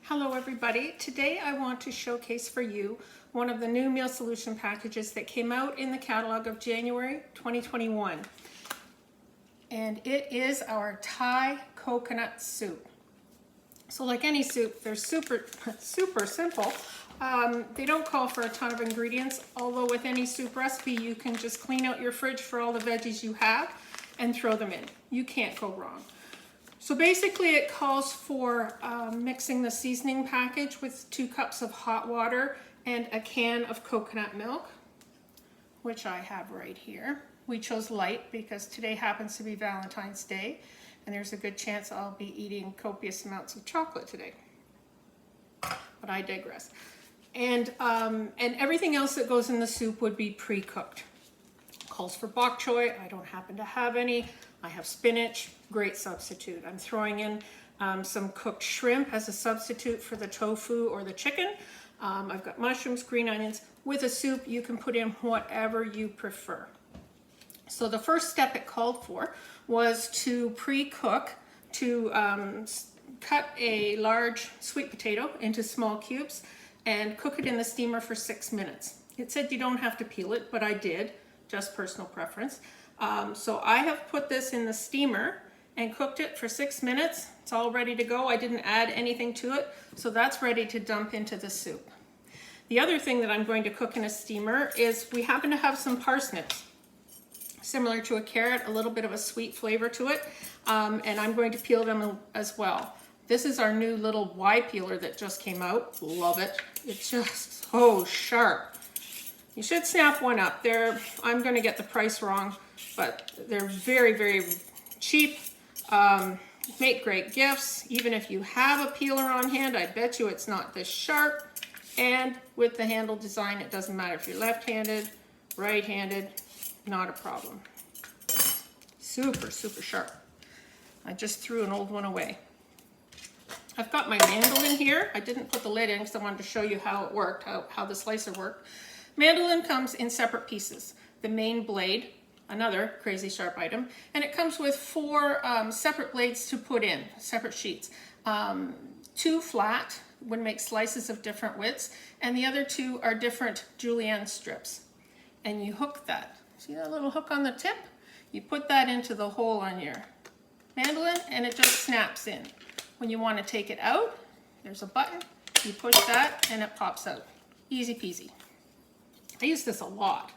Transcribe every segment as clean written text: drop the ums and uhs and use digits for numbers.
Hello everybody. Today I want to showcase for you one of the new meal solution packages that came out in the catalog of January 2021. And it is our Thai coconut soup. So like any soup, they're super simple. They don't call for a ton of ingredients, although with any soup recipe you can just clean out your fridge for all the veggies you have and throw them in. You can't go wrong. So basically it calls for mixing the seasoning package with 2 cups of hot water and a can of coconut milk, which I have right here. We chose light because today happens to be Valentine's Day, and there's a good chance I'll be eating copious amounts of chocolate today. But I digress. And everything else that goes in the soup would be pre-cooked. Calls for bok choy. I don't happen to have any. I have spinach, great substitute. I'm throwing in some cooked shrimp as a substitute for the tofu or the chicken. I've got mushrooms, green onions. With a soup, you can put in whatever you prefer. So the first step it called for was to pre-cook, to cut a large sweet potato into small cubes and cook it in the steamer for 6 minutes. It said you don't have to peel it, but I did, just personal preference. So I have put this in the steamer and cooked it for 6 minutes. It's all ready to go. I didn't add anything to it, so that's ready to dump into the soup. The other thing that I'm going to cook in a steamer is we happen to have some parsnips. Similar to a carrot, a little bit of a sweet flavor to it, and I'm going to peel them as well. This is our new little Y peeler that just came out. Love it. It's just so sharp. You should snap one up. I'm going to get the price wrong, but they're very, very cheap. Make great gifts. Even if you have a peeler on hand, I bet you it's not this sharp. And with the handle design, it doesn't matter if you're left-handed, right-handed, not a problem. Super, super sharp. I just threw an old one away. I've got my mandolin here. I didn't put the lid in because I wanted to show you how it worked, how the slicer worked. Mandolin comes in separate pieces. The main blade, another crazy sharp item, and it comes with 4 separate blades to put in, separate sheets. 2 flat would make slices of different widths, and the other 2 are different julienne strips. And you hook that. See that little hook on the tip? You put that into the hole on your mandolin, and it just snaps in. When you want to take it out, there's a button. You push that, and it pops out. Easy peasy. I use this a lot.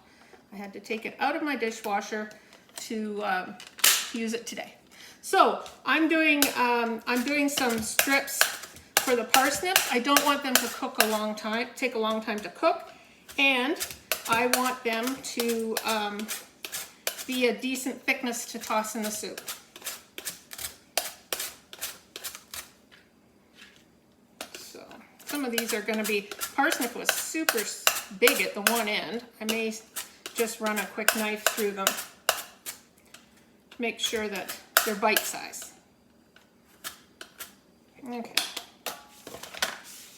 I had to take it out of my dishwasher to use it today. So I'm doing some strips for the parsnips. I don't want them to cook a long time, take a long time to cook, and I want them to be a decent thickness to toss in the soup. So some of these are going to be, parsnip was super big at the one end. I may just run a quick knife through them. Make sure that they're bite size. Okay.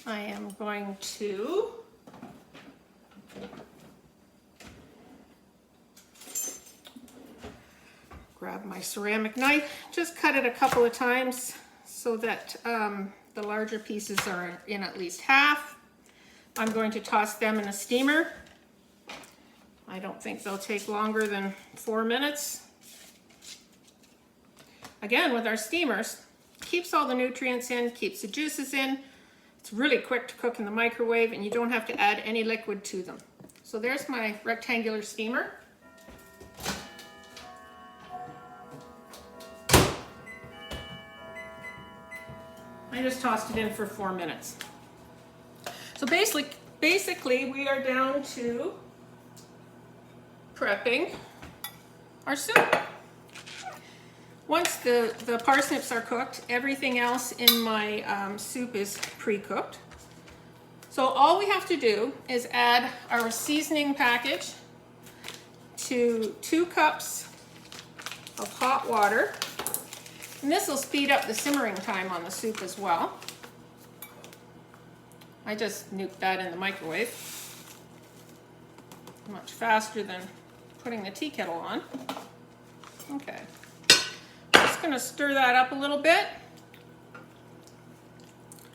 I am going to grab my ceramic knife, just cut it a couple of times so that the larger pieces are in at least half. I'm going to toss them in a steamer. I don't think they'll take longer than 4 minutes. Again, with our steamers, keeps all the nutrients in, keeps the juices in. It's really quick to cook in the microwave, and you don't have to add any liquid to them. So there's my rectangular steamer. I just tossed it in for 4 minutes. So basically we are down to prepping our soup. Once the parsnips are cooked, everything else in my soup is pre-cooked. So all we have to do is add our seasoning package to 2 cups of hot water. And this will speed up the simmering time on the soup as well. I just nuked that in the microwave. Much faster than putting the tea kettle on. Okay. Just going to stir that up a little bit.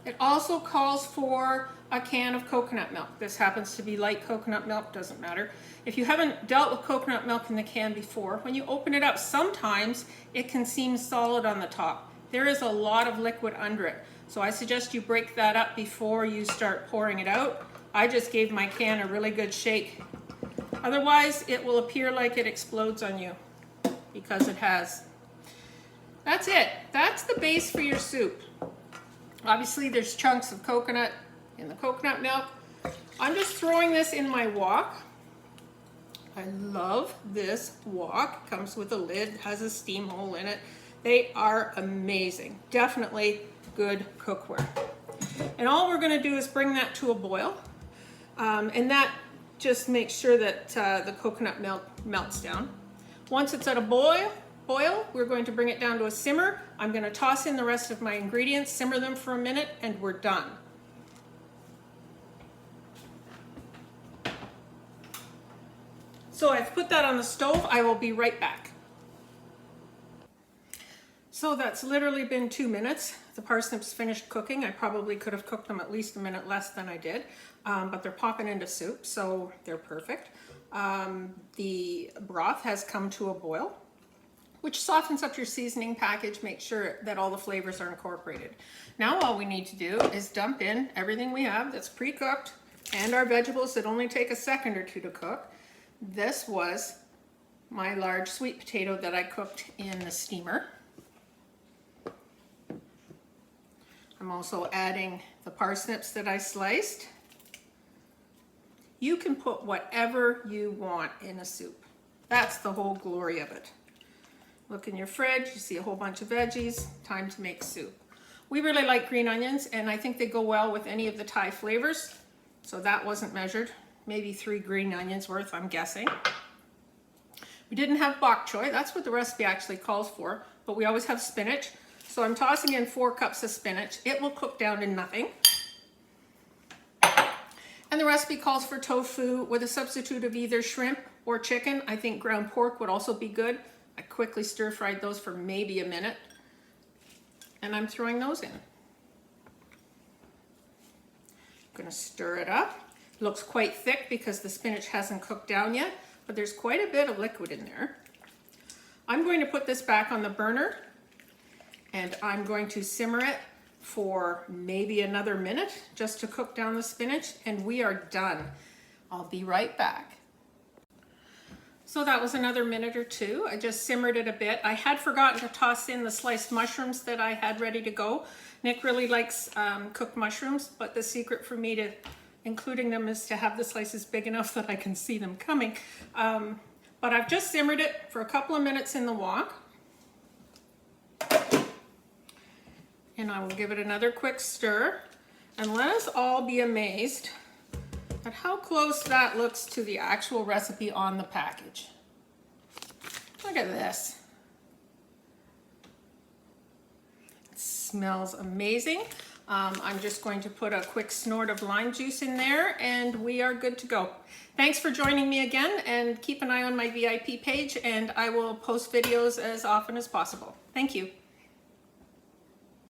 It also calls for a can of coconut milk. This happens to be light coconut milk, doesn't matter. If you haven't dealt with coconut milk in the can before, when you open it up, sometimes it can seem solid on the top. There is a lot of liquid under it. So I suggest you break that up before you start pouring it out. I just gave my can a really good shake. Otherwise, it will appear like it explodes on you, because it has. That's it. That's the base for your soup. Obviously, there's chunks of coconut in the coconut milk. I'm just throwing this in my wok. I love this wok. It comes with a lid, has a steam hole in it. They are amazing. Definitely good cookware. And all we're going to do is bring that to a boil. And that just makes sure that the coconut milk melts down. Once it's at a boil, we're going to bring it down to a simmer. I'm going to toss in the rest of my ingredients, simmer them for a minute, and we're done. So I've put that on the stove. I will be right back. So that's literally been 2 minutes. The parsnips finished cooking. I probably could have cooked them at least a minute less than I did, but they're popping into soup, so they're perfect. The broth has come to a boil, which softens up your seasoning package, make sure that all the flavors are incorporated. Now all we need to do is dump in everything we have that's pre-cooked and our vegetables that only take a second or two to cook. This was my large sweet potato that I cooked in the steamer. I'm also adding the parsnips that I sliced. You can put whatever you want in a soup. That's the whole glory of it. Look in your fridge, you see a whole bunch of veggies, time to make soup. We really like green onions, and I think they go well with any of the Thai flavors. So that wasn't measured, maybe 3 green onions worth, I'm guessing. We didn't have bok choy, that's what the recipe actually calls for, but we always have spinach. So I'm tossing in 4 cups of spinach. It will cook down to nothing. And the recipe calls for tofu with a substitute of either shrimp or chicken. I think ground pork would also be good. I quickly stir-fried those for maybe a minute. And I'm throwing those in. I'm gonna stir it up. It looks quite thick because the spinach hasn't cooked down yet, but there's quite a bit of liquid in there. I'm going to put this back on the burner, and I'm going to simmer it for maybe another minute just to cook down the spinach, and we are done. I'll be right back. So that was another minute or two. I just simmered it a bit. I had forgotten to toss in the sliced mushrooms that I had ready to go. Nick really likes cooked mushrooms, but the secret for me to including them is to have the slices big enough that I can see them coming. But I've just simmered it for a couple of minutes in the wok. And I will give it another quick stir. And let us all be amazed at how close that looks to the actual recipe on the package. Look at this. It smells amazing. I'm just going to put a quick snort of lime juice in there and we are good to go. Thanks for joining me again, and keep an eye on my VIP page, and I will post videos as often as possible. Thank you.